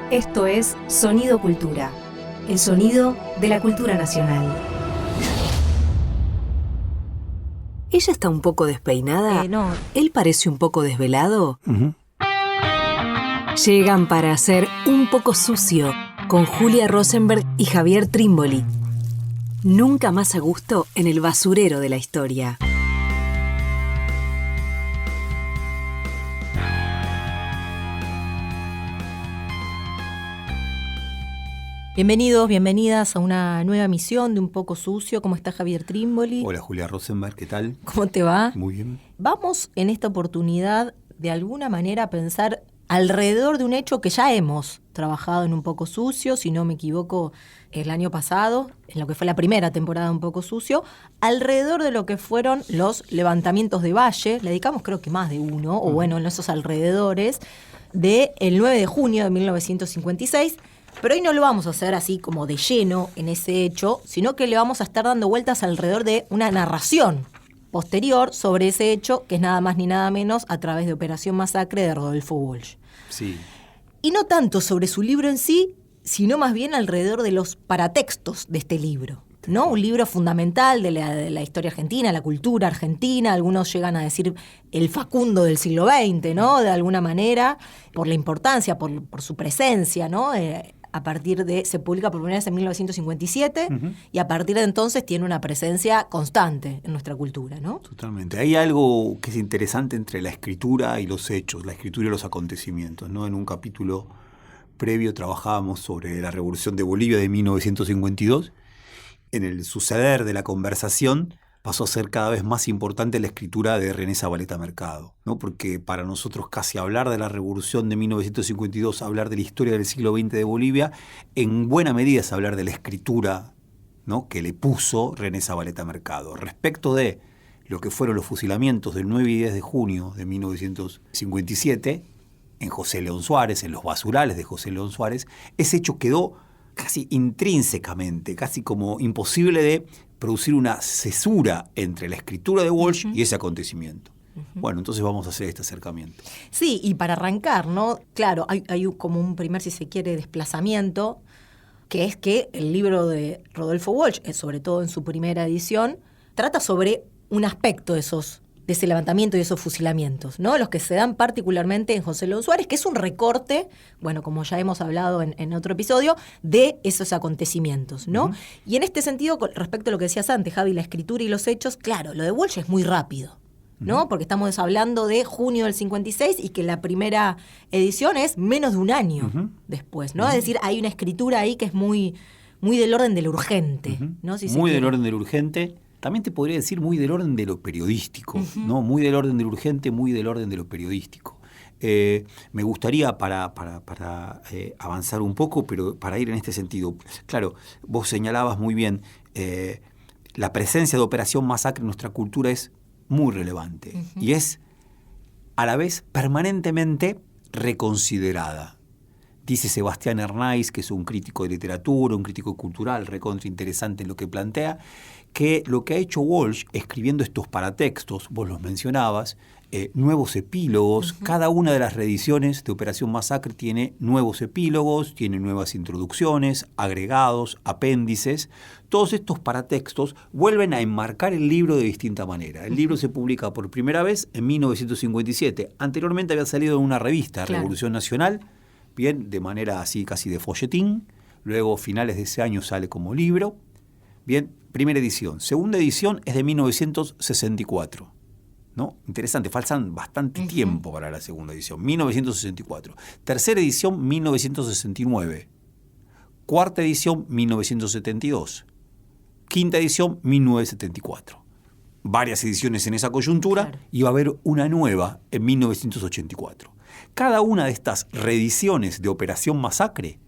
Esto es Sonido Cultura, el sonido de la cultura nacional. ¿Ella está un poco despeinada? No. ¿Él parece un poco desvelado? Llegan para hacer Un poco sucio con Julia Rosenberg y Javier Trimboli. Nunca más a gusto en el basurero de la historia. Bienvenidos, bienvenidas a una nueva emisión de Un poco sucio. ¿Cómo está Javier Trimboli? Hola Julia Rosenberg, ¿qué tal? ¿Cómo te va? Muy bien. Vamos en esta oportunidad de alguna manera a pensar alrededor de un hecho que ya hemos trabajado en Un poco sucio, si no me equivoco, el año pasado, en lo que fue la primera temporada de Un poco sucio, alrededor de lo que fueron los levantamientos de Valle. Le dedicamos creo que más de uno, o bueno, en esos alrededores, del 9 de junio de 1956. Pero hoy no lo vamos a hacer así como de lleno en ese hecho, sino que le vamos a estar dando vueltas alrededor de una narración posterior sobre ese hecho, que es nada más ni nada menos a través de Operación Masacre de Rodolfo Walsh. Sí. Y no tanto sobre su libro en sí, sino más bien alrededor de los paratextos de este libro, ¿no? Un libro fundamental de la historia argentina, la cultura argentina. Algunos llegan a decir el Facundo del siglo XX, ¿no? De alguna manera, por la importancia, por su presencia, ¿no? Se publica por primera vez en 1957 y a partir de entonces tiene una presencia constante en nuestra cultura, ¿no? Totalmente. Hay algo que es interesante entre la escritura y los hechos, la escritura y los acontecimientos, ¿no? En un capítulo previo trabajábamos sobre la Revolución de Bolivia de 1952. En el suceder de la conversación pasó a ser cada vez más importante la escritura de René Zavaleta Mercado, ¿no? Porque para nosotros casi hablar de la Revolución de 1952, hablar de la historia del siglo XX de Bolivia, en buena medida es hablar de la escritura, ¿no?, que le puso René Zavaleta Mercado. Respecto de lo que fueron los fusilamientos del 9 y 10 de junio de 1957, en José León Suárez, en los basurales de José León Suárez, ese hecho quedó casi intrínsecamente, casi como imposible de producir una cesura entre la escritura de Walsh y ese acontecimiento. Bueno, entonces vamos a hacer este acercamiento. Sí, y para arrancar, ¿no? Claro, hay como un primer, si se quiere, desplazamiento, que es que el libro de Rodolfo Walsh, sobre todo en su primera edición, trata sobre un aspecto de ese levantamiento y esos fusilamientos, ¿no? Los que se dan particularmente en José León Suárez, que es un recorte, bueno, como ya hemos hablado en otro episodio, de esos acontecimientos, ¿no? Y en este sentido, con respecto a lo que decías antes, Javi, la escritura y los hechos, claro, lo de Walsh es muy rápido, ¿no? Porque estamos hablando de junio del 56 y que la primera edición es menos de un año después, ¿no? Es decir, hay una escritura ahí que es muy, muy del orden del urgente, ¿no? Si muy del orden del urgente. También te podría decir muy del orden de lo periodístico, ¿no? Muy del orden del urgente, muy del orden de lo periodístico. Me gustaría para avanzar un poco, pero para ir en este sentido. Claro, vos señalabas muy bien, la presencia de Operación Masacre en nuestra cultura es muy relevante y es a la vez permanentemente reconsiderada. Dice Sebastián Hernáiz, que es un crítico de literatura, un crítico cultural, recontra interesante en lo que plantea, que lo que ha hecho Walsh escribiendo estos paratextos, vos los mencionabas, nuevos epílogos, cada una de las reediciones de Operación Masacre tiene nuevos epílogos, tiene nuevas introducciones, agregados, apéndices. Todos estos paratextos vuelven a enmarcar el libro de distinta manera. El libro se publica por primera vez en 1957. Anteriormente había salido en una revista, claro, Revolución Nacional, bien, de manera así casi de folletín. Luego, finales de ese año, sale como libro. Bien, primera edición. Segunda edición es de 1964. ¿No? Interesante, faltan bastante tiempo para la segunda edición. 1964. Tercera edición, 1969. Cuarta edición, 1972. Quinta edición, 1974. Varias ediciones en esa coyuntura, claro, y va a haber una nueva en 1984. Cada una de estas reediciones de Operación Masacre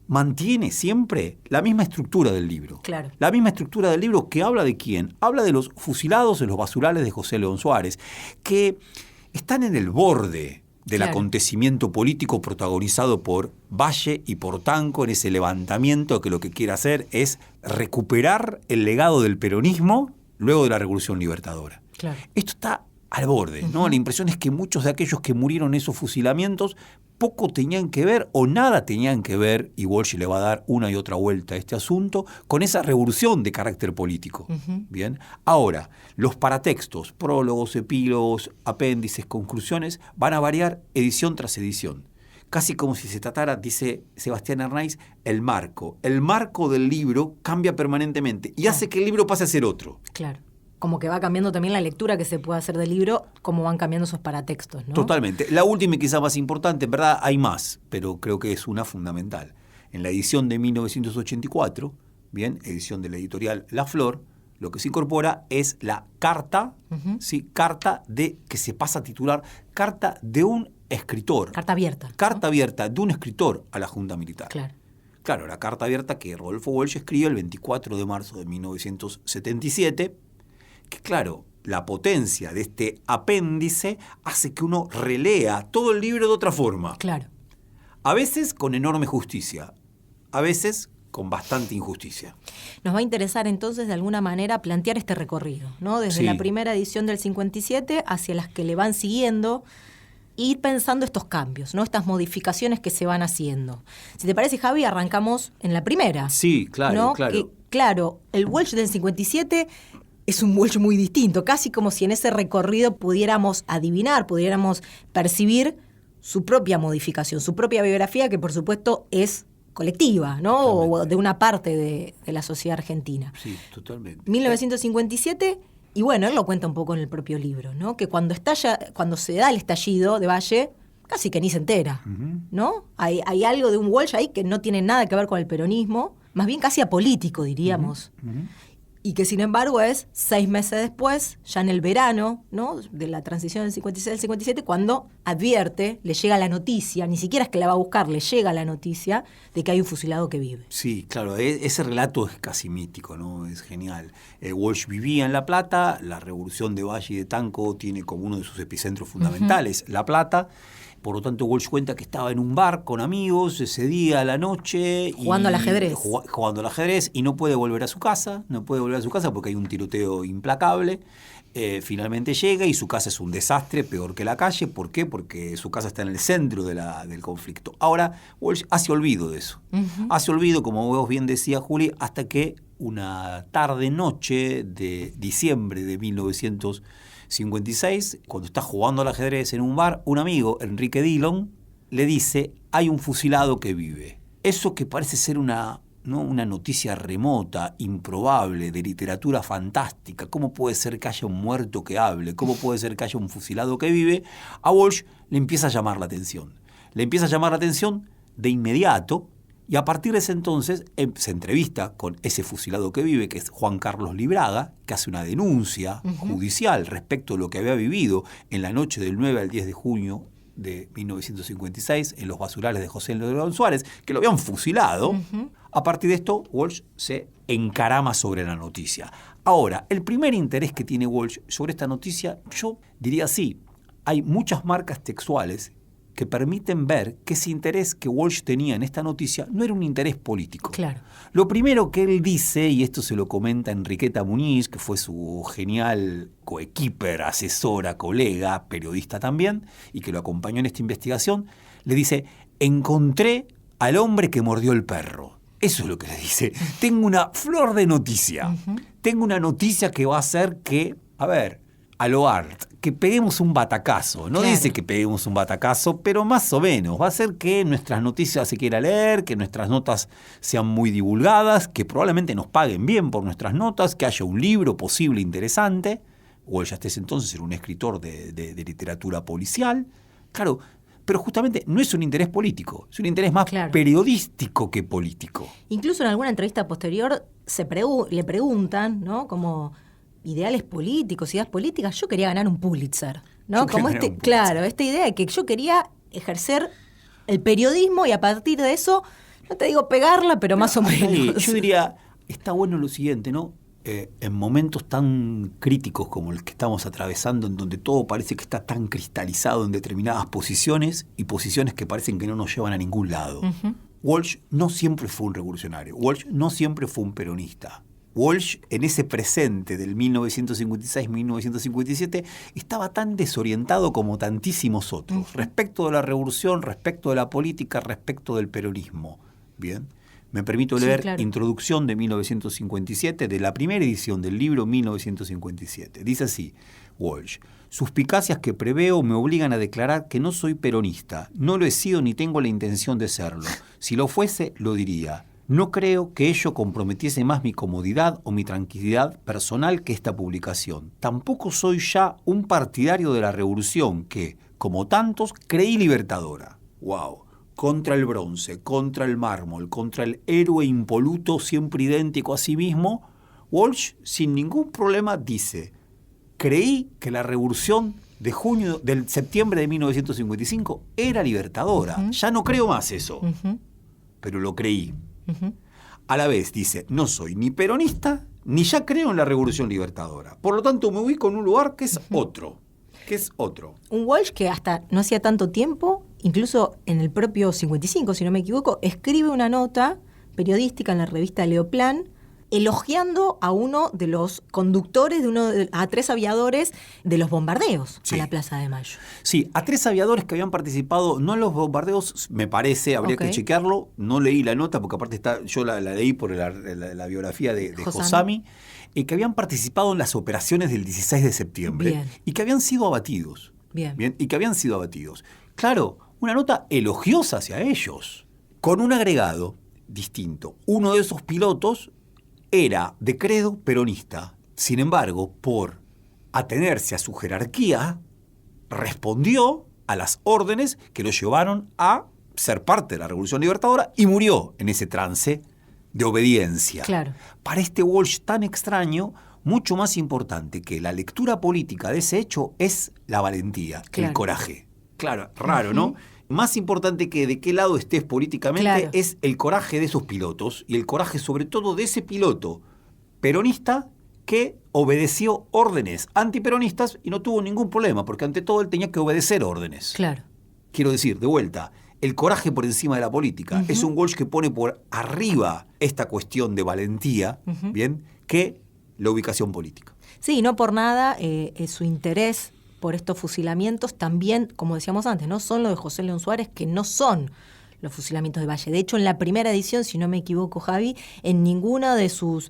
mantiene siempre la misma estructura del libro. Claro. La misma estructura del libro que habla de quién. Habla de los fusilados en los basurales de José León Suárez, que están en el borde del, claro, acontecimiento político protagonizado por Valle y por Tanco en ese levantamiento que lo que quiere hacer es recuperar el legado del peronismo luego de la Revolución Libertadora. Claro. Esto está al borde, ¿no? La impresión es que muchos de aquellos que murieron en esos fusilamientos poco tenían que ver o nada tenían que ver, y Walsh le va a dar una y otra vuelta a este asunto, con esa revolución de carácter político. Bien. Ahora, los paratextos, prólogos, epílogos, apéndices, conclusiones, van a variar edición tras edición. Casi como si se tratara, dice Sebastián Arnaiz, el marco. El marco del libro cambia permanentemente y hace que el libro pase a ser otro. Claro. Como que va cambiando también la lectura que se puede hacer del libro, como van cambiando esos paratextos, ¿no? Totalmente. La última y quizá más importante, en verdad hay más, pero creo que es una fundamental. En la edición de 1984, bien, edición de la editorial La Flor, lo que se incorpora es la carta, ¿sí? Carta de, que se pasa a titular, carta de un escritor. Carta abierta. Carta abierta de un escritor a la Junta Militar. Claro. Claro, la carta abierta que Rodolfo Walsh escribe el 24 de marzo de 1977, que claro, la potencia de este apéndice hace que uno relea todo el libro de otra forma. Claro. A veces con enorme justicia, a veces con bastante injusticia. Nos va a interesar entonces de alguna manera plantear este recorrido, ¿no? Desde Sí. la primera edición del 57 hacia las que le van siguiendo, ir pensando estos cambios, ¿no? Estas modificaciones que se van haciendo. Si te parece, Javi, arrancamos en la primera. Sí, claro, ¿no? claro. Que, claro, el Walsh del 57 es un Walsh muy distinto, casi como si en ese recorrido pudiéramos adivinar, pudiéramos percibir su propia modificación, su propia biografía, que por supuesto es colectiva, ¿no? O de una parte de la sociedad argentina. Sí, totalmente. 1957, y bueno, él lo cuenta un poco en el propio libro, ¿no? Que cuando se da el estallido de Valle, casi que ni se entera, ¿no? Hay algo de un Walsh ahí que no tiene nada que ver con el peronismo, más bien casi apolítico, diríamos. Y que sin embargo es 6 meses después, ya en el verano, ¿no? De la transición del 56 al 57, cuando advierte, le llega la noticia, ni siquiera es que la va a buscar, le llega la noticia de que hay un fusilado que vive. Sí, claro, ese relato es casi mítico, ¿no? Es genial. Walsh vivía en La Plata, la revolución de Valle y de Tanco tiene como uno de sus epicentros fundamentales La Plata. Por lo tanto, Walsh cuenta que estaba en un bar con amigos ese día a la noche. Jugando al ajedrez. Jugando al ajedrez y no puede volver a su casa. No puede volver a su casa porque hay un tiroteo implacable. Finalmente llega y su casa es un desastre, peor que la calle. ¿Por qué? Porque su casa está en el centro del conflicto. Ahora, Walsh hace olvido de eso. Hace olvido, como vos bien decías, Juli, hasta que una tarde-noche de diciembre de 1956, cuando está jugando al ajedrez en un bar, un amigo, Enrique Dillon, le dice: hay un fusilado que vive. Eso que parece ser una noticia remota, improbable, de literatura fantástica. ¿Cómo puede ser que haya un muerto que hable? ¿Cómo puede ser que haya un fusilado que vive? A Walsh le empieza a llamar la atención. Le empieza a llamar la atención de inmediato, y a partir de ese entonces se entrevista con ese fusilado que vive, que es Juan Carlos Libraga, que hace una denuncia judicial respecto a lo que había vivido en la noche del 9 al 10 de junio de 1956 en los basurales de José León Suárez, que lo habían fusilado. A partir de esto, Walsh se encarama sobre la noticia. Ahora, el primer interés que tiene Walsh sobre esta noticia, yo diría así: hay muchas marcas textuales que permiten ver que ese interés que Walsh tenía en esta noticia no era un interés político. Claro. Lo primero que él dice, y esto se lo comenta Enriqueta Muniz, que fue su genial coequiper, asesora, colega, periodista también, y que lo acompañó en esta investigación, le dice: encontré al hombre que mordió el perro. Eso es lo que le dice. Tengo una flor de noticia. Tengo una noticia que va a hacer que, a lo Art, que peguemos un batacazo. No dice que peguemos un batacazo, pero más o menos. Va a hacer que nuestras noticias se quiera leer, que nuestras notas sean muy divulgadas, que probablemente nos paguen bien por nuestras notas, que haya un libro posible interesante. Walsh hasta ese entonces era un escritor de literatura policial. Claro, pero justamente no es un interés político, es un interés más periodístico que político. Incluso en alguna entrevista posterior le preguntan, ¿no? Como ideales políticos, ideas políticas. Yo quería ganar un Pulitzer, ¿no? Como esta idea de que yo quería ejercer el periodismo y a partir de eso, no te digo pegarla, pero más o menos. Yo diría, está bueno lo siguiente, ¿no? En momentos tan críticos como el que estamos atravesando, en donde todo parece que está tan cristalizado en determinadas posiciones y posiciones que parecen que no nos llevan a ningún lado. Walsh no siempre fue un revolucionario. Walsh no siempre fue un peronista. Walsh, en ese presente del 1956-1957, estaba tan desorientado como tantísimos otros, respecto de la revolución, respecto de la política, respecto del peronismo. Bien, me permito leer claro. Introducción de 1957, de la primera edición del libro 1957. Dice así, Walsh: suspicacias que preveo me obligan a declarar que no soy peronista, no lo he sido ni tengo la intención de serlo. Si lo fuese, lo diría. No creo que ello comprometiese más mi comodidad o mi tranquilidad personal que esta publicación. Tampoco soy ya un partidario de la revolución que, como tantos, creí libertadora. ¡Wow! Contra el bronce, contra el mármol, contra el héroe impoluto siempre idéntico a sí mismo, Walsh sin ningún problema dice: creí que la revolución del septiembre de 1955 era libertadora. Ya no creo más eso, pero lo creí. A la vez dice, no soy ni peronista ni ya creo en la revolución libertadora. Por lo tanto me ubico en un lugar que es otro. Un Walsh que hasta no hacía tanto tiempo, incluso en el propio 55, si no me equivoco, escribe una nota periodística en la revista Leoplan elogiando a uno de los conductores, a 3 aviadores de los bombardeos a la Plaza de Mayo. Sí, a 3 aviadores que habían participado, no en los bombardeos, me parece, habría que chequearlo, no leí la nota porque aparte yo la leí por la biografía de Josami, que habían participado en las operaciones del 16 de septiembre. Bien. Y que habían sido abatidos. Bien. Y que habían sido abatidos. Claro, una nota elogiosa hacia ellos, con un agregado distinto. Uno de esos pilotos era de credo peronista. Sin embargo, por atenerse a su jerarquía, respondió a las órdenes que lo llevaron a ser parte de la Revolución Libertadora y murió en ese trance de obediencia. Claro. Para este Walsh tan extraño, mucho más importante que la lectura política de ese hecho es la valentía, el coraje. Claro, raro, ¿no? Más importante que de qué lado estés políticamente es el coraje de esos pilotos y el coraje sobre todo de ese piloto peronista que obedeció órdenes antiperonistas y no tuvo ningún problema, porque ante todo él tenía que obedecer órdenes. Claro. Quiero decir, de vuelta, el coraje por encima de la política. Es un Walsh que pone por arriba esta cuestión de valentía, ¿bien?, que la ubicación política. Sí, no por nada su interés por estos fusilamientos también, como decíamos antes, no son los de José León Suárez, que no son los fusilamientos de Valle. De hecho, en la primera edición, si no me equivoco, Javi, en ninguna de sus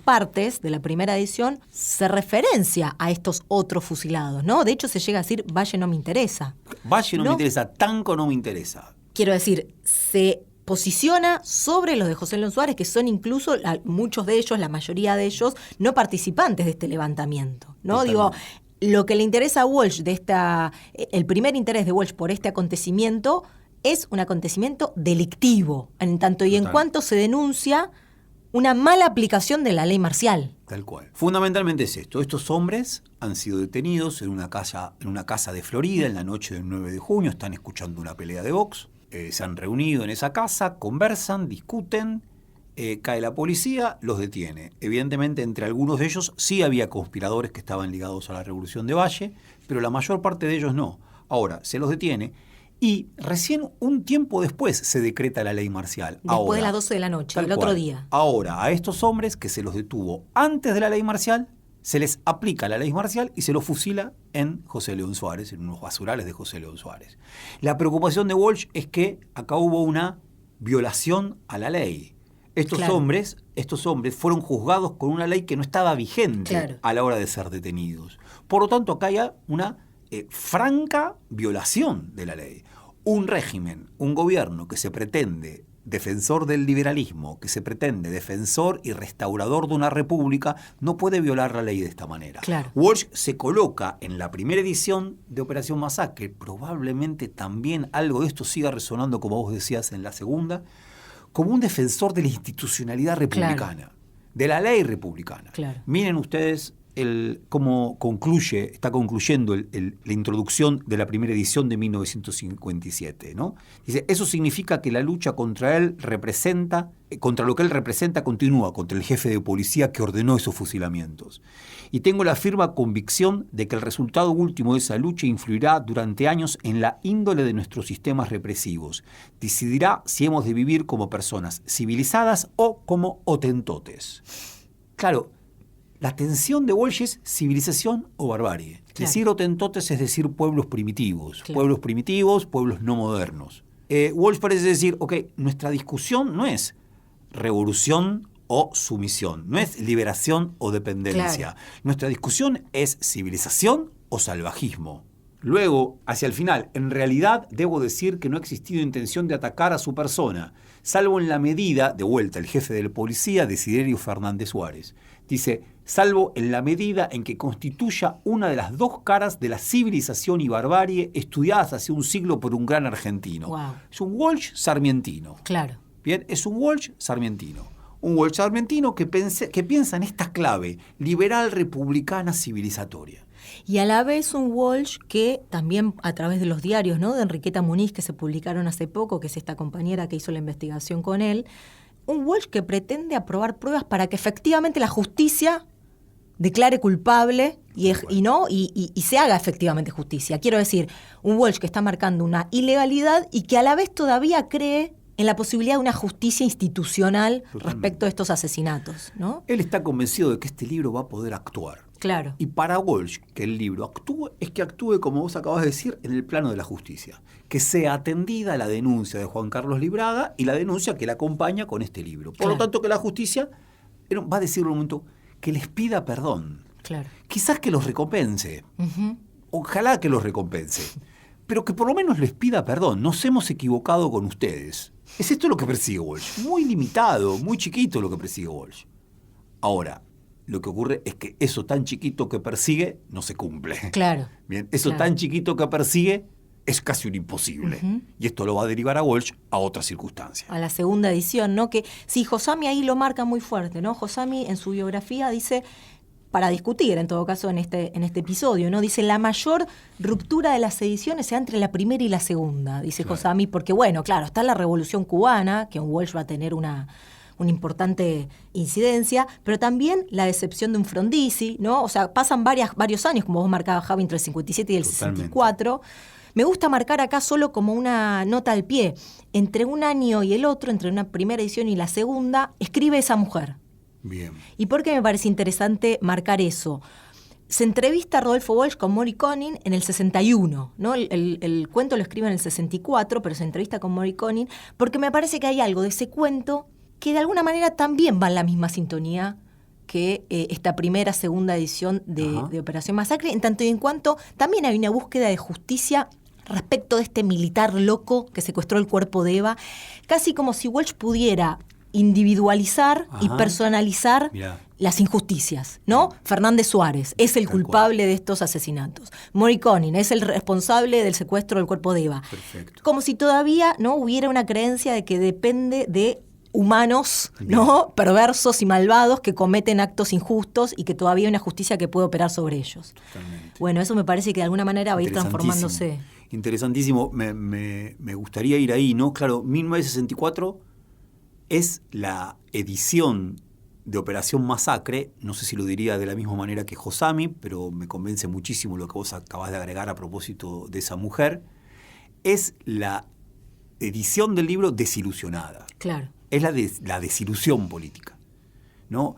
partes de la primera edición se referencia a estos otros fusilados, ¿no? De hecho, se llega a decir, Valle no me interesa. Valle no me interesa, Tanco no me interesa. Quiero decir, se posiciona sobre los de José León Suárez, que son incluso muchos de ellos, la mayoría de ellos, no participantes de este levantamiento, ¿no? Digo, lo que le interesa a Walsh el primer interés de Walsh por este acontecimiento es un acontecimiento delictivo, en tanto y en cuanto se denuncia una mala aplicación de la ley marcial. Tal cual. Fundamentalmente es esto. Estos hombres han sido detenidos en una casa de Florida en la noche del 9 de junio, están escuchando una pelea de box, se han reunido en esa casa, conversan, discuten, cae la policía, los detiene. Evidentemente, entre algunos de ellos sí había conspiradores que estaban ligados a la Revolución de Valle, pero la mayor parte de ellos no. Ahora, se los detiene y recién un tiempo después se decreta la ley marcial. Después de las 12 de la noche, el otro día. Ahora, a estos hombres que se los detuvo antes de la ley marcial, se les aplica la ley marcial y se los fusila en José León Suárez, en unos basurales de José León Suárez. La preocupación de Walsh es que acá hubo una violación a la ley. Estos hombres fueron juzgados con una ley que no estaba vigente a la hora de ser detenidos. Por lo tanto, acá hay una franca violación de la ley. Un régimen, un gobierno que se pretende defensor del liberalismo, que se pretende defensor y restaurador de una república, no puede violar la ley de esta manera. Walsh se coloca en la primera edición de Operación Masacre, probablemente también algo de esto siga resonando, como vos decías, en la segunda, como un defensor de la institucionalidad republicana, de la ley republicana. Miren ustedes cómo está concluyendo la introducción de la primera edición de 1957, ¿no? Dice, eso significa que la lucha contra lo que él representa continúa contra el jefe de policía que ordenó esos fusilamientos. Y tengo la firme convicción de que el resultado último de esa lucha influirá durante años en la índole de nuestros sistemas represivos. Decidirá si hemos de vivir como personas civilizadas o como hotentotes. claro, la tensión de Walsh es civilización o barbarie. Claro. Decir hotentotes es decir pueblos primitivos. Claro. Pueblos primitivos, pueblos no modernos. Walsh parece decir, ok, nuestra discusión no es revolución o sumisión, no es liberación o dependencia. Claro. Nuestra discusión es civilización o salvajismo. Luego, hacia el final, en realidad debo decir que no ha existido intención de atacar a su persona, salvo en la medida, de vuelta el jefe de la policía, Desiderio Fernández Suárez. Dice, salvo en la medida en que constituya una de las dos caras de la civilización y barbarie estudiadas hace un siglo por un gran argentino. Wow. Es un Walsh sarmientino. Claro. Bien, es un Walsh sarmientino. Un Walsh sarmientino que piensa en esta clave liberal, republicana, civilizatoria. Y a la vez un Walsh que también a través de los diarios, ¿no?, de Enriqueta Muniz, que se publicaron hace poco, que es esta compañera que hizo la investigación con él, un Walsh que pretende aprobar pruebas para que efectivamente la justicia declare culpable y se haga efectivamente justicia. Quiero decir, un Walsh que está marcando una ilegalidad y que a la vez todavía cree en la posibilidad de una justicia institucional respecto a estos asesinatos, ¿no? Él está convencido de que este libro va a poder actuar. Claro. Y para Walsh, que el libro actúe, es que actúe, como vos acabas de decir, en el plano de la justicia. Que sea atendida la denuncia de Juan Carlos Libraga y la denuncia que la acompaña con este libro. Por lo tanto, que la justicia va a decir en un momento que les pida perdón. Claro. Quizás que los recompense. Ojalá que los recompense. Pero que por lo menos les pida perdón. Nos hemos equivocado con ustedes. Es esto lo que persigue Walsh. Muy limitado, muy chiquito lo que persigue Walsh. Ahora, lo que ocurre es que eso tan chiquito que persigue no se cumple. Claro. Bien, eso Claro. tan chiquito que persigue es casi un imposible. Y esto lo va a derivar a Walsh a otra circunstancia. A la segunda edición, ¿no? Que sí, Josami ahí lo marca muy fuerte, ¿no? Josami en su biografía dice, para discutir en todo caso en este episodio, ¿no? Dice, la mayor ruptura de las ediciones se da entre la primera y la segunda, dice Claro. Josami, porque bueno, claro, está la Revolución Cubana, que en Walsh va a tener una importante incidencia, pero también la decepción de un Frondizi, ¿no? O sea, pasan varios años, como vos marcabas, Javi, entre el 57 y el Totalmente. 64. Me gusta marcar acá solo como una nota al pie. Entre un año y el otro, entre una primera edición y la segunda, escribe esa mujer. Bien. ¿Y por qué me parece interesante marcar eso? Se entrevista a Rodolfo Walsh con Mori Conning en el 61, ¿no? El cuento lo escribe en el 64, pero se entrevista con Mori Conning porque me parece que hay algo de ese cuento que de alguna manera también va en la misma sintonía que esta segunda edición de Operación Masacre, en tanto y en cuanto también hay una búsqueda de justicia respecto de este militar loco que secuestró el cuerpo de Eva, casi como si Walsh pudiera individualizar y personalizar Mirá. las injusticias, ¿no? Fernández Suárez es el Tal culpable de estos asesinatos. Mori Conning es el responsable del secuestro del cuerpo de Eva. Perfecto. Como si todavía no hubiera una creencia de que depende de humanos, ¿no?, perversos y malvados que cometen actos injustos y que todavía hay una justicia que puede operar sobre ellos. Totalmente. Bueno, eso me parece que de alguna manera va a ir transformándose. Interesantísimo. Me gustaría ir ahí, ¿no? Claro, 1964 es la edición de Operación Masacre. No sé si lo diría de la misma manera que Josami, pero me convence muchísimo lo que vos acabás de agregar a propósito de esa mujer. Es la edición del libro desilusionada. Claro. Es la desilusión política, ¿no?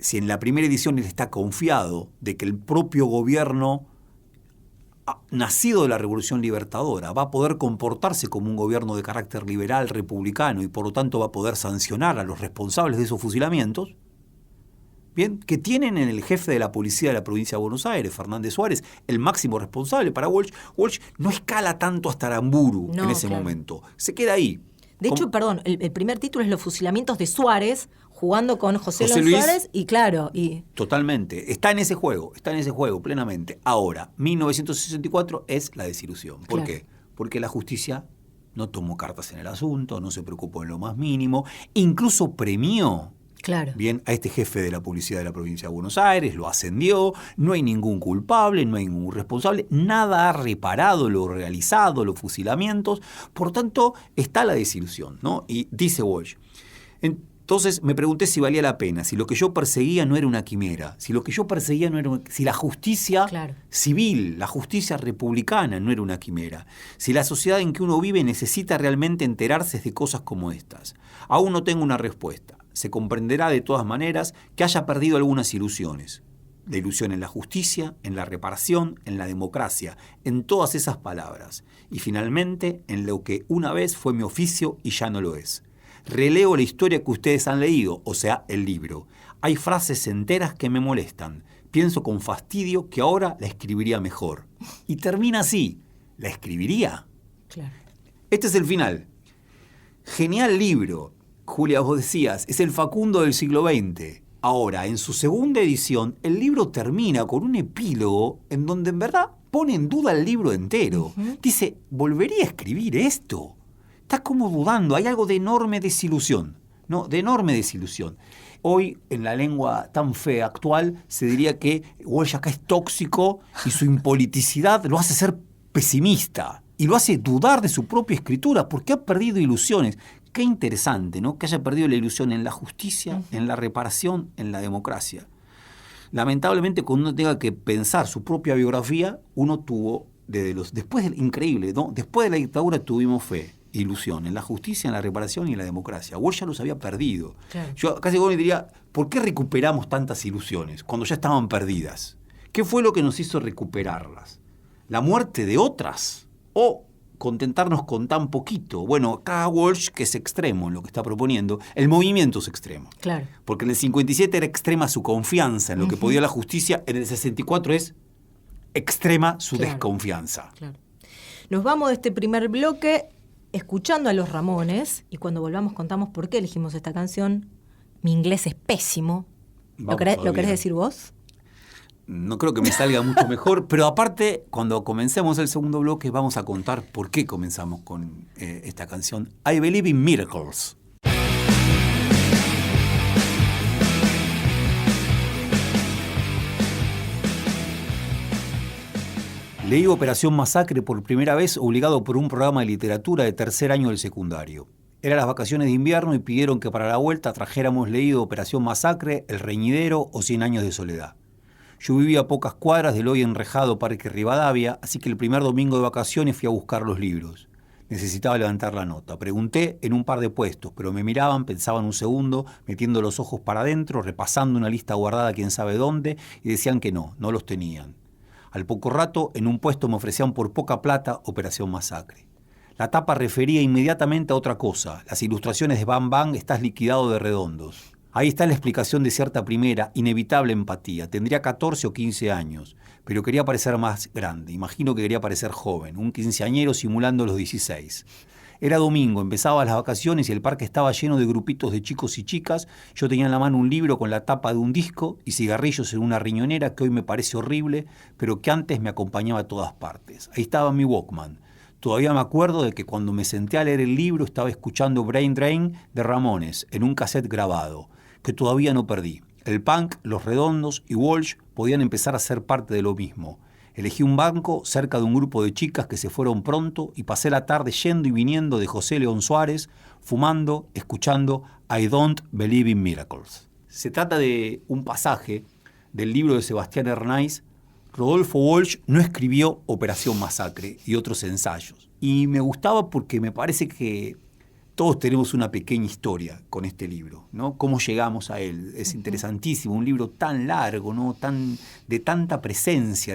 Si en la primera edición él está confiado de que el propio gobierno nacido de la Revolución Libertadora va a poder comportarse como un gobierno de carácter liberal, republicano, y por lo tanto va a poder sancionar a los responsables de esos fusilamientos, bien, que tienen en el jefe de la policía de la provincia de Buenos Aires, Fernández Suárez, el máximo responsable para Walsh. Walsh no escala tanto hasta Aramburu en ese momento, se queda ahí. De hecho, perdón, el primer título es Los fusilamientos de Suárez, jugando con José Luis Suárez, y claro, Totalmente. Está en ese juego plenamente. Ahora, 1964 es la desilusión. ¿Por Claro. qué? Porque la justicia no tomó cartas en el asunto, no se preocupó en lo más mínimo, incluso premió claro. bien a este jefe de la policía de la provincia de Buenos Aires, lo ascendió, no hay ningún culpable, no hay ningún responsable, nada ha reparado lo realizado, los fusilamientos, por tanto está la desilusión, ¿no? Y dice Walsh, entonces me pregunté si valía la pena, si lo que yo perseguía no era una quimera, si lo que yo perseguía no era si la justicia Claro. civil, la justicia republicana no era una quimera, si la sociedad en que uno vive necesita realmente enterarse de cosas como estas. Aún no tengo una respuesta. se comprenderá de todas maneras que haya perdido algunas ilusiones. La ilusión en la justicia, en la reparación, en la democracia, en todas esas palabras. Y finalmente, en lo que una vez fue mi oficio y ya no lo es. Releo la historia que ustedes han leído, o sea, el libro. Hay frases enteras que me molestan. Pienso con fastidio que ahora la escribiría mejor. Y termina así. ¿La escribiría? Claro. Este es el final. Genial libro. Julia, vos decías, es el Facundo del siglo XX. Ahora, en su segunda edición, el libro termina con un epílogo en donde en verdad pone en duda el libro entero. Dice, ¿volvería a escribir esto? Está como dudando, hay algo de enorme desilusión, ¿no? De enorme desilusión. Hoy, en la lengua tan fea actual, se diría que Walsh acá es tóxico y su impoliticidad lo hace ser pesimista y lo hace dudar de su propia escritura porque ha perdido ilusiones. Qué interesante, ¿no? Que haya perdido la ilusión en la justicia, en la reparación, en la democracia. Lamentablemente, cuando uno tenga que pensar su propia biografía, uno tuvo, increíble, ¿no? Después de la dictadura tuvimos fe, ilusión en la justicia, en la reparación y en la democracia. Walsh ya los había perdido. Claro. Yo casi le diría, ¿por qué recuperamos tantas ilusiones cuando ya estaban perdidas? ¿Qué fue lo que nos hizo recuperarlas? ¿La muerte de otras? ¿O contentarnos con tan poquito? Bueno, acá Walsh, que es extremo en lo que está proponiendo, el movimiento es extremo. Claro. Porque en el 57 era extrema su confianza en lo que podía la justicia, en el 64 es extrema su desconfianza. Claro. Nos vamos de este primer bloque escuchando a Los Ramones y cuando volvamos contamos por qué elegimos esta canción. Mi inglés es pésimo. ¿Lo querés decir vos? No creo que me salga mucho mejor, pero aparte, cuando comencemos el segundo bloque, vamos a contar por qué comenzamos con esta canción, I Believe in Miracles. Leí Operación Masacre por primera vez obligado por un programa de literatura de tercer año del secundario. Eran las vacaciones de invierno y pidieron que para la vuelta trajéramos leído Operación Masacre, El Reñidero o 100 años de soledad. Yo vivía a pocas cuadras del hoy enrejado Parque Rivadavia, así que el primer domingo de vacaciones fui a buscar los libros. Necesitaba levantar la nota. Pregunté en un par de puestos, pero me miraban, pensaban un segundo, metiendo los ojos para adentro, repasando una lista guardada quién sabe dónde, y decían que no los tenían. Al poco rato, en un puesto me ofrecían por poca plata Operación Masacre. La tapa refería inmediatamente a otra cosa. Las ilustraciones de Bam Bam, estás liquidado de redondos. Ahí está la explicación de cierta primera, inevitable empatía. Tendría 14 o 15 años, pero quería parecer más grande. Imagino que quería parecer joven, un quinceañero simulando los 16. Era domingo, empezaba las vacaciones y el parque estaba lleno de grupitos de chicos y chicas. Yo tenía en la mano un libro con la tapa de un disco y cigarrillos en una riñonera que hoy me parece horrible, pero que antes me acompañaba a todas partes. Ahí estaba mi Walkman. Todavía me acuerdo de que cuando me senté a leer el libro estaba escuchando Brain Drain de Ramones en un cassette grabado, que todavía no perdí. El punk, Los Redondos y Walsh podían empezar a ser parte de lo mismo. Elegí un banco cerca de un grupo de chicas que se fueron pronto y pasé la tarde yendo y viniendo de José León Suárez, fumando, escuchando I Don't Believe in Miracles. Se trata de un pasaje del libro de Sebastián Hernáiz. Rodolfo Walsh no escribió Operación Masacre y otros ensayos. Y me gustaba porque me parece que todos tenemos una pequeña historia con este libro, ¿no? Cómo llegamos a él. Es interesantísimo, un libro tan largo, ¿no? De tanta presencia.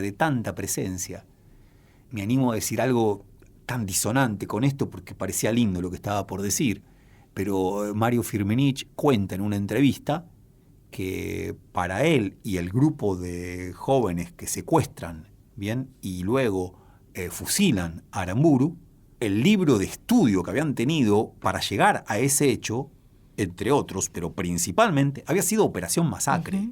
Me animo a decir algo tan disonante con esto porque parecía lindo lo que estaba por decir, pero Mario Firmenich cuenta en una entrevista que para él y el grupo de jóvenes que secuestran, ¿bien? Y luego fusilan a Aramburu, el libro de estudio que habían tenido para llegar a ese hecho, entre otros, pero principalmente, había sido Operación Masacre.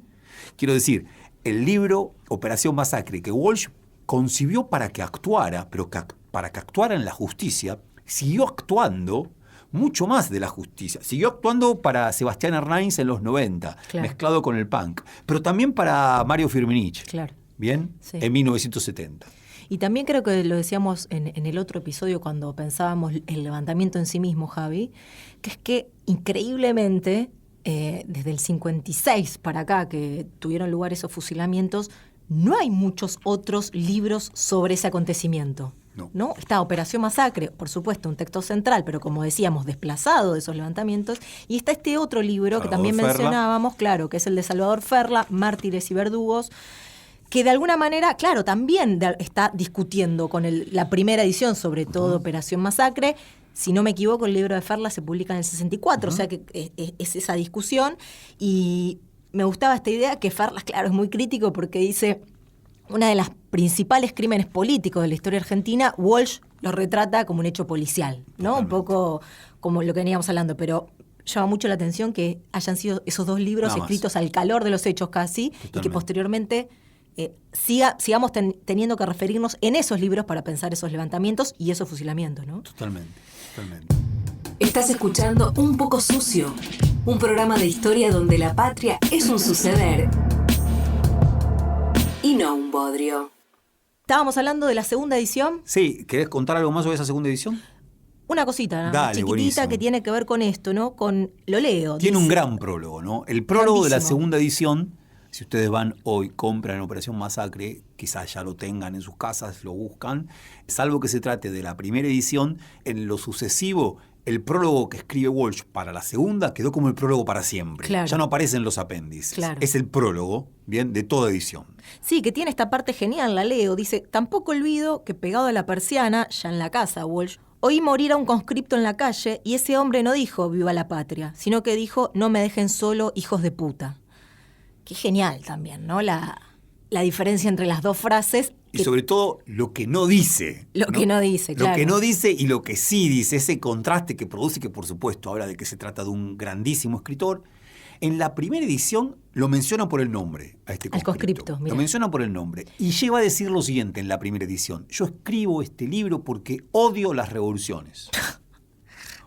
Quiero decir, el libro Operación Masacre que Walsh concibió para que actuara, pero para que actuara en la justicia, siguió actuando mucho más de la justicia. Siguió actuando para Sebastián Hernáiz en los 90, mezclado con el punk, pero también para Mario Firmenich, ¿bien? Sí. En 1970. Y también creo que lo decíamos en el otro episodio cuando pensábamos el levantamiento en sí mismo, Javi, que es que increíblemente, desde el 56 para acá, que tuvieron lugar esos fusilamientos, no hay muchos otros libros sobre ese acontecimiento. ¿no? Está Operación Masacre, por supuesto, un texto central, pero como decíamos, desplazado de esos levantamientos. Y está este otro libro que también mencionábamos, claro, que es el de Salvador Ferla, Mártires y Verdugos, que de alguna manera, claro, también está discutiendo con la primera edición, sobre todo Operación Masacre. Si no me equivoco, el libro de Ferla se publica en el 64, o sea que es esa discusión. Y me gustaba esta idea que Ferla, claro, es muy crítico porque dice, una de las principales crímenes políticos de la historia argentina, Walsh lo retrata como un hecho policial, ¿no? Un poco como lo que veníamos hablando, pero llama mucho la atención que hayan sido esos dos libros escritos al calor de los hechos casi, y que posteriormente sigamos teniendo que referirnos en esos libros para pensar esos levantamientos y esos fusilamientos, ¿no? Totalmente. Estás escuchando Un Poco Sucio, un programa de historia donde la patria es un suceder y no un bodrio. Estábamos hablando de la segunda edición. Sí, ¿querés contar algo más sobre esa segunda edición? Una cosita, ¿no? Dale, chiquitita, buenísimo. que tiene que ver con esto, ¿no? Lo leo. Tiene dice, un gran prólogo, ¿no? El prólogo de la grandísimo. segunda edición, si ustedes van hoy, compran Operación Masacre, quizás ya lo tengan en sus casas, lo buscan, salvo que se trate de la primera edición, en lo sucesivo, el prólogo que escribe Walsh para la segunda quedó como el prólogo para siempre. Claro. Ya no aparecen los apéndices. Claro. Es el prólogo, bien, de toda edición. Sí, que tiene esta parte genial, la leo. Dice, tampoco olvido que pegado a la persiana, ya en la casa, Walsh, oí morir a un conscripto en la calle y ese hombre no dijo viva la patria, sino que dijo no me dejen solo, hijos de puta. Qué genial también, ¿no? La diferencia entre las dos frases. Y sobre todo lo que no dice. Lo que no dice, claro. Lo que no dice y lo que sí dice, ese contraste que produce, que por supuesto habla de que se trata de un grandísimo escritor. En la primera edición lo menciona por el nombre a este conscripto. Al conscripto, mira. Lo menciona por el nombre. Y llega a decir lo siguiente en la primera edición. Yo escribo este libro porque odio las revoluciones.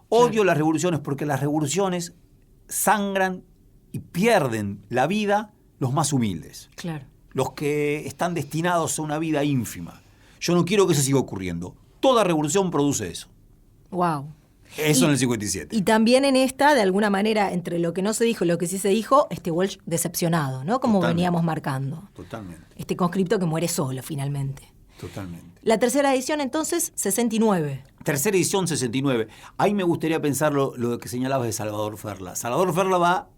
Odio las revoluciones porque las revoluciones sangran y pierden la vida los más humildes. Claro. Los que están destinados a una vida ínfima. Yo no quiero que eso siga ocurriendo. Toda revolución produce eso. Wow. Eso en el 57. Y también en esta, de alguna manera, entre lo que no se dijo y lo que sí se dijo, Walsh decepcionado, ¿no? Como Totalmente. veníamos marcando. Totalmente. Este conscripto que muere solo, finalmente. Totalmente. La tercera edición, entonces, 69. Tercera edición, 69. Ahí me gustaría pensar lo que señalabas de Salvador Ferla. Salvador Ferla va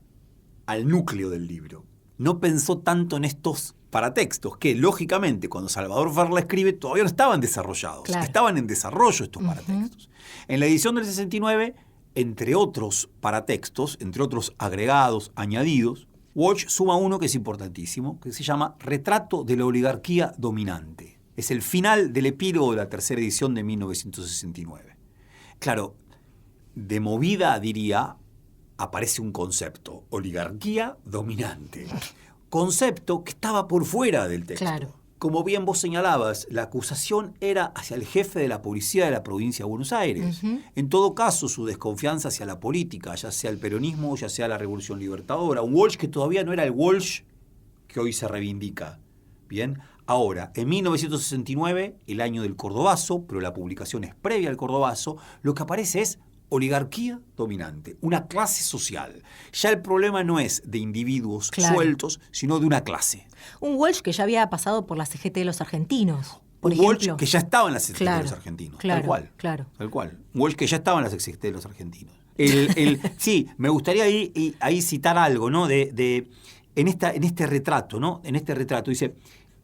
al núcleo del libro. No pensó tanto en estos paratextos, que lógicamente cuando Salvador Ferla escribe todavía no estaban desarrollados. Claro. Estaban en desarrollo estos paratextos. En la edición del 69, entre otros paratextos, entre otros agregados, añadidos, Walsh suma uno que es importantísimo, que se llama Retrato de la oligarquía dominante. Es el final del epílogo de la tercera edición de 1969. Claro, de movida, diría, aparece un concepto, oligarquía dominante. Concepto que estaba por fuera del texto. Claro. Como bien vos señalabas, la acusación era hacia el jefe de la policía de la provincia de Buenos Aires. En todo caso, su desconfianza hacia la política, ya sea el peronismo, ya sea la Revolución Libertadora. Un Walsh que todavía no era el Walsh que hoy se reivindica. Bien, ahora, en 1969, el año del Cordobazo, pero la publicación es previa al Cordobazo, lo que aparece es oligarquía dominante, una clase social. Ya el problema no es de individuos sueltos, sino de una clase. Un Walsh que ya había pasado por la CGT de los argentinos, por un ejemplo. Walsh que ya estaba en la CGT Claro, de los argentinos. claro, tal cual. claro. Tal cual. Un Walsh que ya estaba en la CGT de los argentinos. Sí, me gustaría ahí citar algo, ¿no? En este retrato, ¿no? En este retrato dice,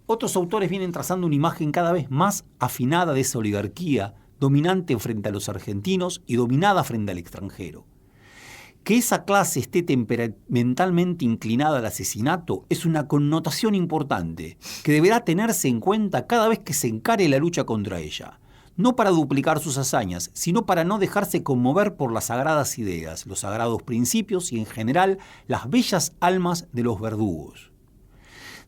otros autores vienen trazando una imagen cada vez más afinada de esa oligarquía dominante frente a los argentinos y dominada frente al extranjero. Que esa clase esté temperamentalmente inclinada al asesinato es una connotación importante que deberá tenerse en cuenta cada vez que se encare la lucha contra ella, no para duplicar sus hazañas, sino para no dejarse conmover por las sagradas ideas, los sagrados principios y en general las bellas almas de los verdugos.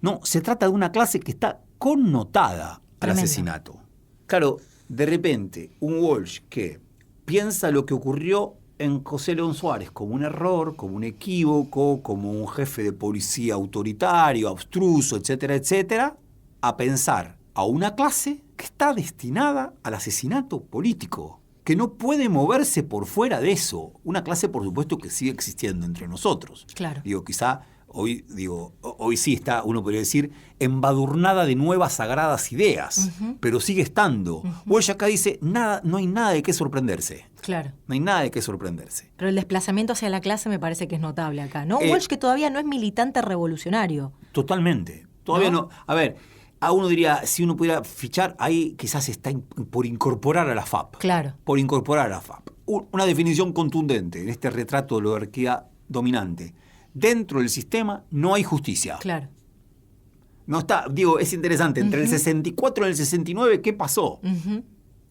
No, se trata de una clase que está connotada al asesinato. Claro, de repente, un Walsh que piensa lo que ocurrió en José León Suárez como un error, como un equívoco, como un jefe de policía autoritario, abstruso, etcétera, etcétera, a pensar a una clase que está destinada al asesinato político, que no puede moverse por fuera de eso. Una clase, por supuesto, que sigue existiendo entre nosotros. Claro. Digo, quizá hoy sí está, uno podría decir, embadurnada de nuevas sagradas ideas, pero sigue estando. Walsh acá dice, no hay nada de qué sorprenderse. Claro. No hay nada de qué sorprenderse. Pero el desplazamiento hacia la clase me parece que es notable acá, ¿no? Walsh que todavía no es militante revolucionario. Totalmente. Todavía no. A ver, a uno diría, si uno pudiera fichar, ahí quizás está por incorporar a la FAP. Claro. Por incorporar a la FAP. Una definición contundente en este retrato de la oligarquía dominante. Dentro del sistema no hay justicia. Claro. No está, es interesante, entre el 64 y el 69, ¿qué pasó?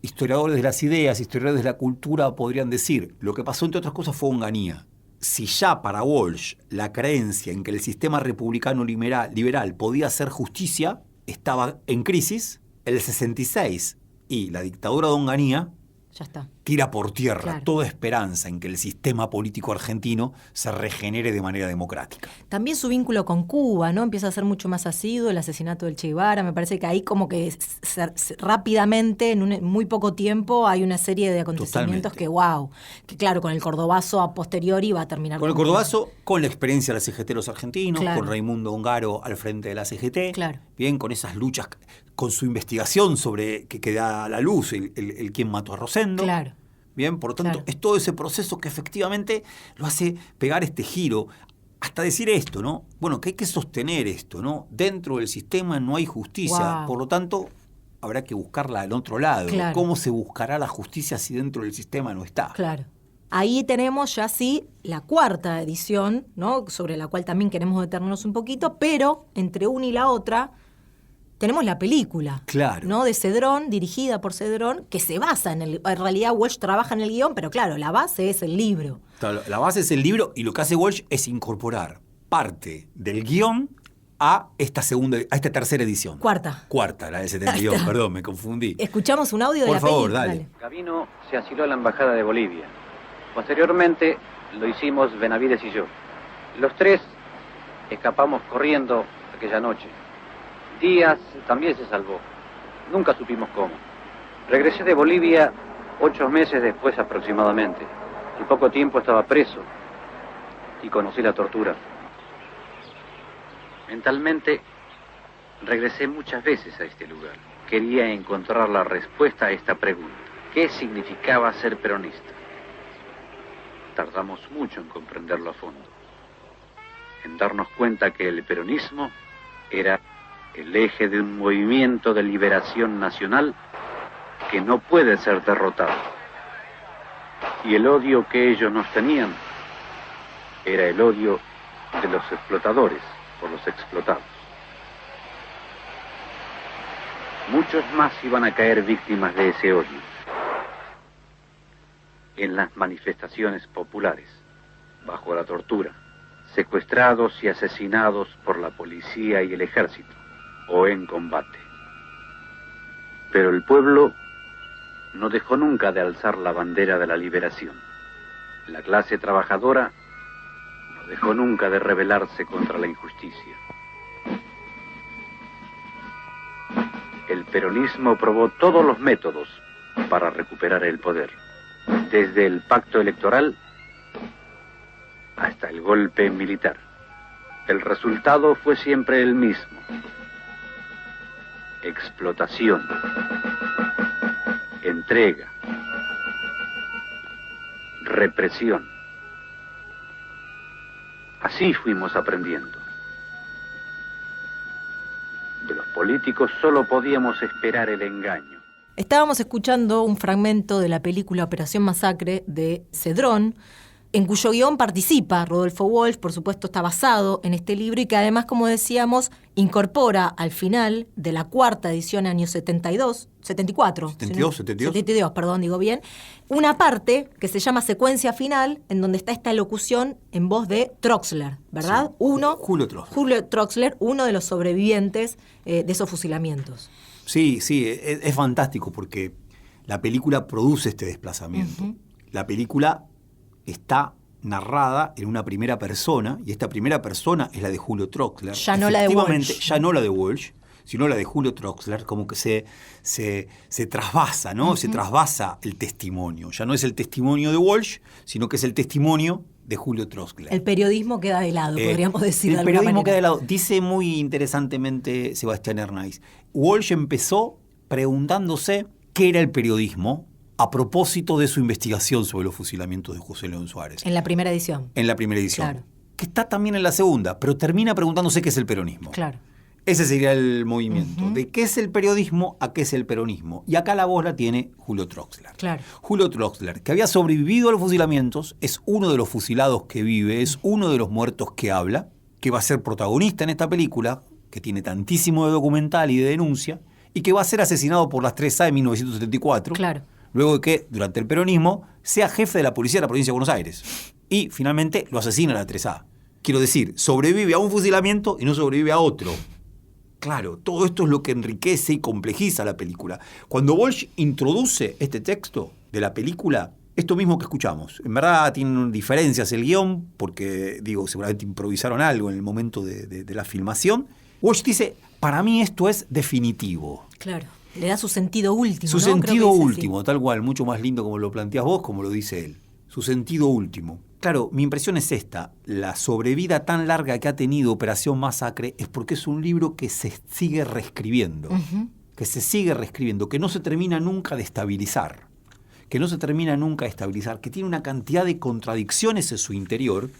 Historiadores de las ideas, historiadores de la cultura podrían decir, lo que pasó entre otras cosas fue Onganía. Si ya para Walsh la creencia en que el sistema republicano liberal podía hacer justicia estaba en crisis, el 66 y la dictadura de Onganía ya está. Tira por tierra toda esperanza en que el sistema político argentino se regenere de manera democrática. También su vínculo con Cuba, ¿no? Empieza a ser mucho más asiduo, el asesinato del Che Guevara. Me parece que ahí como que rápidamente, en muy poco tiempo, hay una serie de acontecimientos que claro, con el Cordobazo a posteriori va a terminar. Con el Cordobazo, con la experiencia de la CGT de los argentinos, claro. con Raimundo Ongaro al frente de la CGT, claro. Bien, con esas luchas, con su investigación sobre que da a la luz el quién mató a Rosendo. Claro. Bien, por lo tanto, es todo ese proceso que efectivamente lo hace pegar este giro, hasta decir esto, ¿no? Bueno, que hay que sostener esto, ¿no? Dentro del sistema no hay justicia, por lo tanto, habrá que buscarla del otro lado. Claro. ¿Cómo se buscará la justicia si dentro del sistema no está? Claro. Ahí tenemos ya sí la cuarta edición, ¿no? Sobre la cual también queremos detenernos un poquito, pero entre una y la otra tenemos la película, claro, ¿no? De Cedrón, dirigida por Cedrón, que se basa en realidad Walsh trabaja en el guión, pero claro, la base es el libro. Claro, la base es el libro y lo que hace Walsh es incorporar parte del guión a esta tercera edición. Cuarta, la del 72, perdón, me confundí. Escuchamos un audio de la película. Por favor, dale. Gavino se asiló a la embajada de Bolivia. Posteriormente lo hicimos Benavides y yo. Los tres escapamos corriendo aquella noche. Díaz también se salvó. Nunca supimos cómo. Regresé de Bolivia 8 meses después aproximadamente. En poco tiempo estaba preso y conocí la tortura. Mentalmente regresé muchas veces a este lugar. Quería encontrar la respuesta a esta pregunta. ¿Qué significaba ser peronista? Tardamos mucho en comprenderlo a fondo. En darnos cuenta que el peronismo era el eje de un movimiento de liberación nacional que no puede ser derrotado. Y el odio que ellos nos tenían era el odio de los explotadores por los explotados. Muchos más iban a caer víctimas de ese odio en las manifestaciones populares, bajo la tortura, secuestrados y asesinados por la policía y el ejército, o en combate. Pero el pueblo no dejó nunca de alzar la bandera de la liberación. La clase trabajadora no dejó nunca de rebelarse contra la injusticia. El peronismo probó todos los métodos para recuperar el poder, desde el pacto electoral hasta el golpe militar. El resultado fue siempre el mismo: explotación, entrega, represión. Así fuimos aprendiendo. De los políticos solo podíamos esperar el engaño. Estábamos escuchando un fragmento de la película Operación Masacre de Cedrón, en cuyo guión participa Rodolfo Walsh, por supuesto está basado en este libro y que además, como decíamos, incorpora al final de la cuarta edición, año 72, perdón, digo bien, una parte que se llama secuencia final, en donde está esta locución en voz de Troxler, ¿verdad? Sí, Julio Troxler, uno de los sobrevivientes de esos fusilamientos. Sí, es fantástico porque la película produce este desplazamiento. Uh-huh. La película está narrada en una primera persona, y esta primera persona es la de Julio Troxler. Ya no la de Walsh. Ya no la de Walsh, sino la de Julio Troxler, como que se trasvasa, ¿no? Uh-huh. Se trasvasa el testimonio. Ya no es el testimonio de Walsh, sino que es el testimonio de Julio Troxler. El periodismo queda de lado, podríamos decir de El alguna periodismo manera. queda de lado. Dice muy interesantemente Sebastián Hernández, Walsh empezó preguntándose qué era el periodismo a propósito de su investigación sobre los fusilamientos de José León Suárez. En la primera edición. En la primera edición. Claro. Que está también en la segunda, pero termina preguntándose qué es el peronismo. Claro. Ese sería el movimiento. De qué es el periodismo a qué es el peronismo. Y acá la voz la tiene Julio Troxler. Claro. Julio Troxler, que había sobrevivido a los fusilamientos, es uno de los fusilados que vive, es uno de los muertos que habla, que va a ser protagonista en esta película, que tiene tantísimo de documental y de denuncia, y que va a ser asesinado por las 3A en 1974. Claro. Luego de que, durante el peronismo, sea jefe de la policía de la provincia de Buenos Aires. Y, finalmente, lo asesina la 3A. Quiero decir, sobrevive a un fusilamiento y no sobrevive a otro. Claro, todo esto es lo que enriquece y complejiza la película. Cuando Walsh introduce este texto de la película, esto mismo que escuchamos. En verdad tienen diferencias el guión, porque, seguramente improvisaron algo en el momento de la filmación. Walsh dice, para mí esto es definitivo. Claro. Le da su sentido último, Su ¿no? sentido Creo que último, tal cual, mucho más lindo como lo planteas vos, como lo dice él. Su sentido último. Claro, mi impresión es esta, la sobrevida tan larga que ha tenido Operación Masacre es porque es un libro que se sigue reescribiendo, que no se termina nunca de estabilizar, que tiene una cantidad de contradicciones en su interior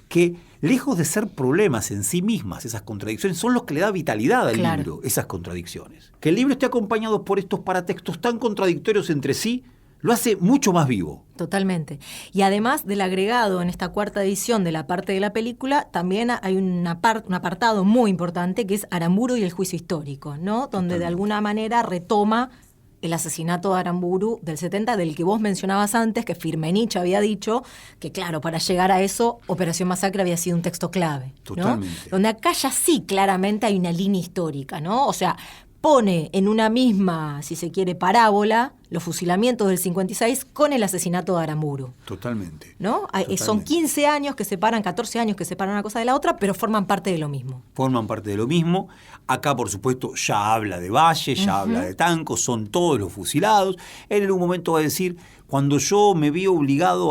que, lejos de ser problemas en sí mismas, esas contradicciones son los que le da vitalidad al libro, esas contradicciones. Que el libro esté acompañado por estos paratextos tan contradictorios entre sí, lo hace mucho más vivo. Totalmente. Y además del agregado en esta cuarta edición de la parte de la película, también hay un apartado muy importante que es Aramburu y el juicio histórico, ¿no? Donde de alguna manera retoma el asesinato de Aramburu del 70, del que vos mencionabas antes, que Firmenich había dicho que, claro, para llegar a eso, Operación Masacre había sido un texto clave, ¿no? Totalmente. Donde acá ya sí claramente hay una línea histórica, ¿no? O sea, pone en una misma, si se quiere, parábola los fusilamientos del 56 con el asesinato de Aramburu. Totalmente. ¿No? Totalmente. Son 15 años que separan, 14 años que separan una cosa de la otra, pero forman parte de lo mismo. Forman parte de lo mismo. Acá, por supuesto, ya habla de Valle, ya habla de Tanco, son todos los fusilados. Él en un momento va a decir, cuando yo me vi obligado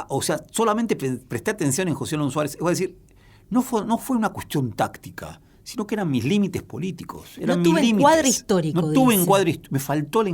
o sea, solamente presté atención en José León Suárez, va a decir, no fue una cuestión táctica, sino que eran mis límites políticos. Eran no tuve mis límites. Encuadre histórico. No tuve encuadre histórico. Me faltó el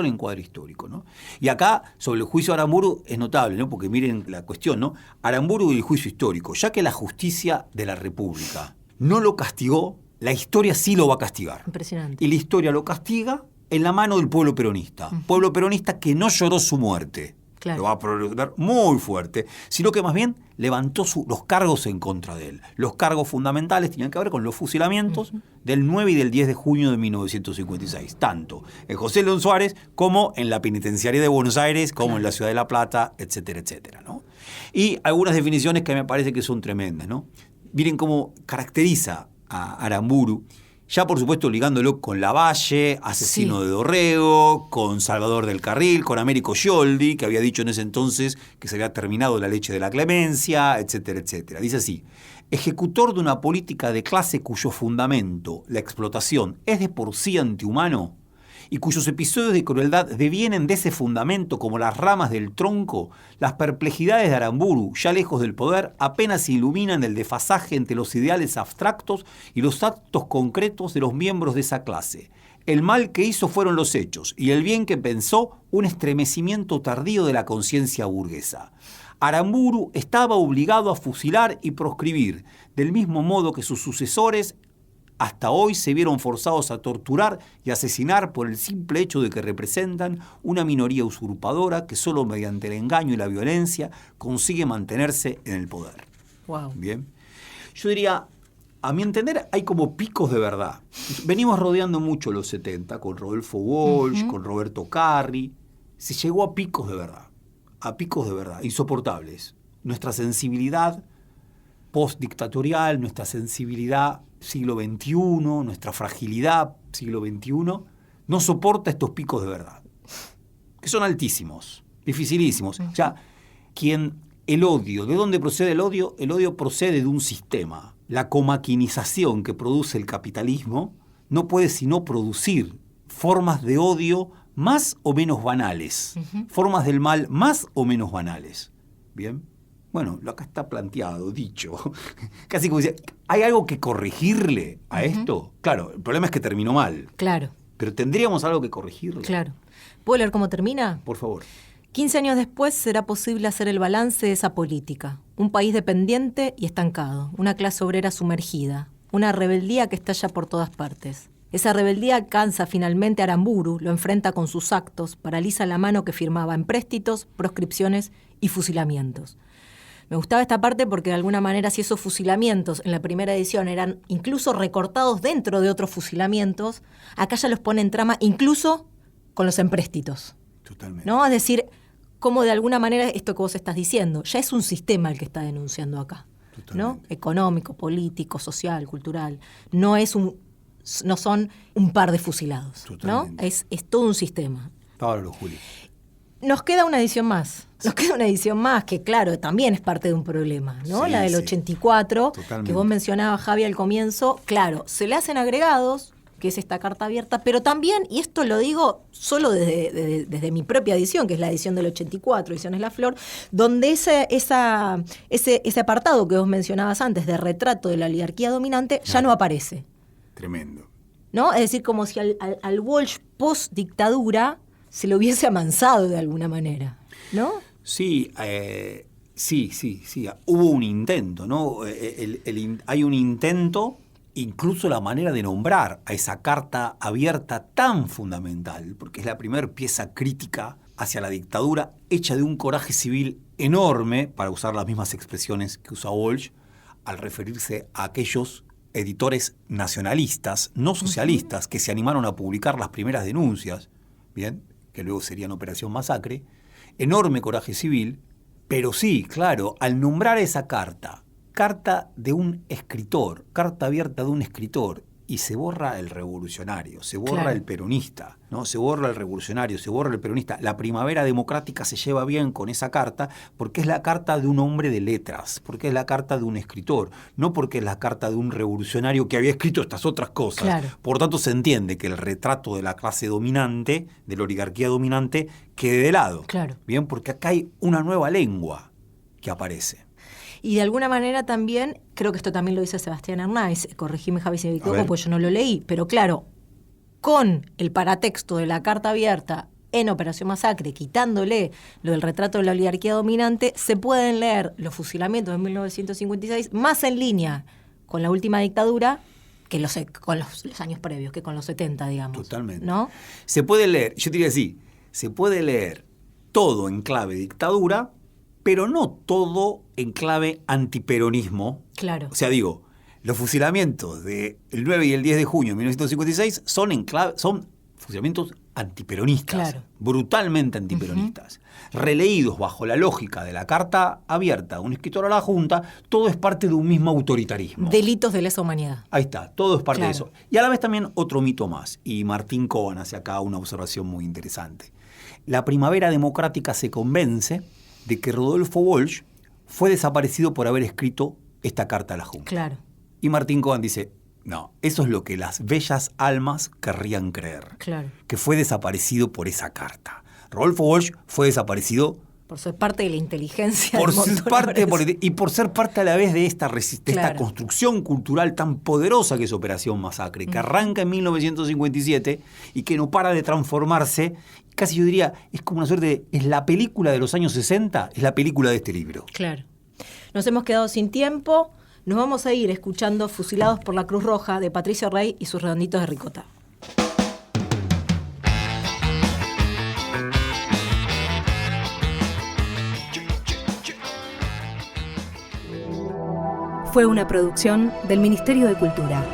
encuadre histórico. ¿No? Y acá, sobre el juicio de Aramburu, es notable, ¿no? Porque miren la cuestión, ¿no? Aramburu y el juicio histórico. Ya que la justicia de la República no lo castigó, la historia sí lo va a castigar. Impresionante. Y la historia lo castiga en la mano del pueblo peronista. Pueblo peronista que no lloró su muerte. Claro. Lo va a prolongar muy fuerte, sino que más bien levantó los cargos en contra de él. Los cargos fundamentales tenían que ver con los fusilamientos del 9 y del 10 de junio de 1956, tanto en José León Suárez como en la penitenciaria de Buenos Aires, como en la Ciudad de La Plata, etcétera, etcétera, ¿no? Y algunas definiciones que me parece que son tremendas, ¿no? Miren cómo caracteriza a Aramburu, ya por supuesto ligándolo con Lavalle, asesino de Dorrego, con Salvador del Carril, con Américo Scioldi, que había dicho en ese entonces que se había terminado la leche de la clemencia, etcétera, etcétera. Dice así, ejecutor de una política de clase cuyo fundamento, la explotación, es de por sí antihumano, y cuyos episodios de crueldad devienen de ese fundamento como las ramas del tronco, las perplejidades de Aramburu, ya lejos del poder, apenas iluminan el desfasaje entre los ideales abstractos y los actos concretos de los miembros de esa clase. El mal que hizo fueron los hechos, y el bien que pensó, un estremecimiento tardío de la conciencia burguesa. Aramburu estaba obligado a fusilar y proscribir, del mismo modo que sus sucesores hasta hoy se vieron forzados a torturar y asesinar por el simple hecho de que representan una minoría usurpadora que solo mediante el engaño y la violencia consigue mantenerse en el poder. Wow. Bien. Yo diría, a mi entender, hay como picos de verdad. Venimos rodeando mucho los 70 con Rodolfo Walsh, con Roberto Carri. Se llegó a picos de verdad, insoportables. Nuestra sensibilidad postdictatorial, nuestra sensibilidad siglo XXI, nuestra fragilidad siglo XXI, no soporta estos picos de verdad, que son altísimos, dificilísimos. Ya, el odio, ¿de dónde procede el odio? El odio procede de un sistema. La comaquinización que produce el capitalismo no puede sino producir formas de odio más o menos banales, formas del mal más o menos banales. Bien. Bueno, acá está planteado, dicho. Casi como decía, ¿hay algo que corregirle a esto? Claro, el problema es que terminó mal. Claro. Pero tendríamos algo que corregirle. Claro. ¿Puedo leer cómo termina? Por favor. 15 años después será posible hacer el balance de esa política. Un país dependiente y estancado, una clase obrera sumergida, una rebeldía que estalla por todas partes. Esa rebeldía alcanza finalmente a Aramburu, lo enfrenta con sus actos, paraliza la mano que firmaba empréstitos, proscripciones y fusilamientos. Me gustaba esta parte porque de alguna manera si esos fusilamientos en la primera edición eran incluso recortados dentro de otros fusilamientos, acá ya los pone en trama incluso con los empréstitos. Totalmente. ¿No? Es decir, como de alguna manera esto que vos estás diciendo, ya es un sistema el que está denunciando acá, ¿no? Económico, político, social, cultural. No son un par de fusilados, ¿no? Es todo un sistema. Pablo, Juli. Nos queda una edición más. Nos queda una edición más que, claro, también es parte de un problema, ¿no? Sí, la del 84, totalmente. que vos mencionabas, Javi, al comienzo. Claro, se le hacen agregados, que es esta carta abierta, pero también, y esto lo digo solo desde mi propia edición, que es la edición del 84, Ediciones La Flor, donde ese apartado que vos mencionabas antes, de retrato de la oligarquía dominante, ya no aparece. Tremendo. ¿No? Es decir, como si al Walsh post-dictadura se lo hubiese amansado de alguna manera, ¿no? Sí, sí. Hubo un intento, ¿no? Hay un intento, incluso la manera de nombrar a esa carta abierta tan fundamental, porque es la primera pieza crítica hacia la dictadura, hecha de un coraje civil enorme, para usar las mismas expresiones que usa Walsh, al referirse a aquellos editores nacionalistas, no socialistas, que se animaron a publicar las primeras denuncias, ¿bien?, que luego serían Operación Masacre. Enorme coraje civil, pero sí, claro, al nombrar esa carta de un escritor, carta abierta de un escritor, y se borra el revolucionario, se borra claro. el peronista, ¿no? Se borra el revolucionario, se borra el peronista. La Primavera Democrática se lleva bien con esa carta porque es la carta de un hombre de letras, porque es la carta de un escritor, no porque es la carta de un revolucionario que había escrito estas otras cosas. Claro. Por tanto, se entiende que el retrato de la clase dominante, de la oligarquía dominante, quede de lado. Claro. Bien, porque acá hay una nueva lengua que aparece. Y de alguna manera también, creo que esto también lo dice Sebastián Arnaiz, corregime Javi si me equivoco, pues yo no lo leí, pero claro, con el paratexto de la carta abierta en Operación Masacre, quitándole lo del retrato de la oligarquía dominante, se pueden leer los fusilamientos de 1956 más en línea con la última dictadura que con los años previos, que con los 70, digamos. Totalmente. ¿No? Se puede leer, yo diría así, se puede leer todo en clave dictadura, pero no todo en clave antiperonismo. Claro. O sea, digo, los fusilamientos del 9 y el 10 de junio de 1956 son fusilamientos antiperonistas, claro. Brutalmente antiperonistas. Releídos bajo la lógica de la carta abierta de un escritor a la Junta, todo es parte de un mismo autoritarismo. Delitos de lesa humanidad. Ahí está, todo es parte claro. de eso. Y a la vez también otro mito más, y Martín Cohen hace acá una observación muy interesante. La Primavera Democrática se convence de que Rodolfo Walsh fue desaparecido por haber escrito esta carta a la Junta. Claro. Y Martín Cohen dice, no, eso es lo que las bellas almas querrían creer. Claro. Que fue desaparecido por esa carta. Rodolfo Walsh fue desaparecido por ser parte de la inteligencia. Por ser parte, y por ser parte a la vez de esta construcción cultural tan poderosa que es Operación Masacre, que arranca en 1957 y que no para de transformarse. Casi yo diría, es como una suerte es la película de los años 60, es la película de este libro. Claro. Nos hemos quedado sin tiempo. Nos vamos a ir escuchando Fusilados por la Cruz Roja de Patricio Rey y sus redonditos de ricota. Fue una producción del Ministerio de Cultura.